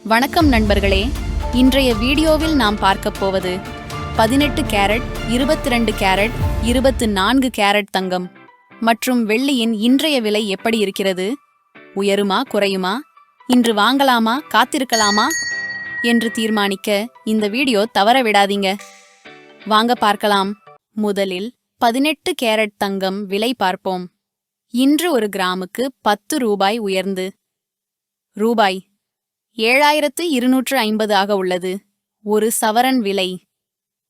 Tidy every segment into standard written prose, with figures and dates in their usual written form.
வணக்கம் நண்பர்களே, இன்றைய வீடியோவில் நாம் பார்க்கப் போவது 18 கேரட், 22 கேரட், 24 கேரட் தங்கம் மற்றும் வெள்ளியின் இன்றைய விலை எப்படி இருக்கிறது? உயருமா குறையுமா? இன்று வாங்கலாமா காத்திருக்கலாமா என்று தீர்மானிக்க இந்த வீடியோ தவற விடாதீங்க. வாங்க பார்க்கலாம். முதலில் 18 கேரட் தங்கம் விலை பார்ப்போம். இன்று ஒரு கிராமுக்கு 10 ரூபாய் உயர்ந்து ரூபாய் 7250 ஆக உள்ளது. ஒரு சவரன் விலை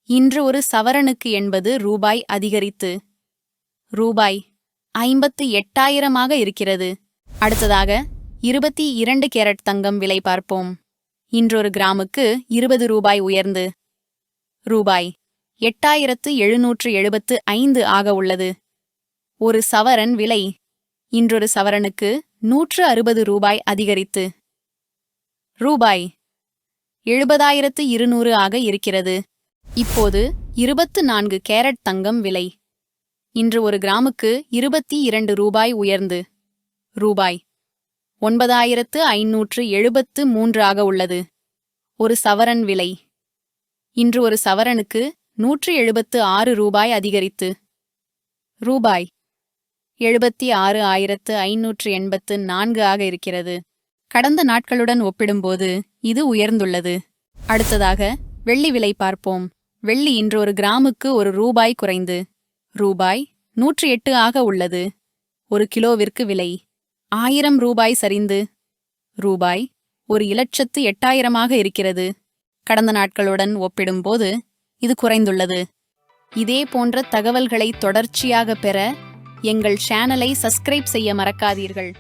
இன்று ஒரு சவரனுக்கு 80 ரூபாய் அதிகரித்து ரூபாய் 58,000 இருக்கிறது. அடுத்ததாக 22 கேரட் தங்கம் விலை பார்ப்போம். இன்று ஒரு கிராமுக்கு 20 ரூபாய் உயர்ந்து ரூபாய் 8,775 ஆக உள்ளது. ஒரு சவரன் விலை இன்றொரு சவரனுக்கு 160 ரூபாய் அதிகரித்து ரூபாய் 70,200 ஆக இருக்கிறது. இப்போது 24 கேரட் தங்கம் விலை இன்று ஒரு கிராமுக்கு 22 ரூபாய் உயர்ந்து ரூபாய் 9,573 ஆக உள்ளது. ஒரு சவரன் விலை இன்று ஒரு சவரனுக்கு 176 ரூபாய் அதிகரித்து ரூபாய் 76,584 ஆக இருக்கிறது. கடந்த நாட்களுடன் ஒப்பிடும்போது இது உயர்ந்துள்ளது. அடுத்ததாக வெள்ளி விலை பார்ப்போம். வெள்ளி இன்று ஒரு கிராமுக்கு 1 ரூபாய் குறைந்து ரூபாய் 108 ஆக உள்ளது. ஒரு கிலோவிற்கு விலை 1000 ரூபாய் சரிந்து ரூபாய் 1,08,000 இருக்கிறது. கடந்த நாட்களுடன் ஒப்பிடும்போது இது குறைந்துள்ளது. இதே போன்ற தகவல்களை தொடர்ச்சியாக பெற எங்கள் சேனலை சப்ஸ்கிரைப் செய்ய மறக்காதீர்கள்.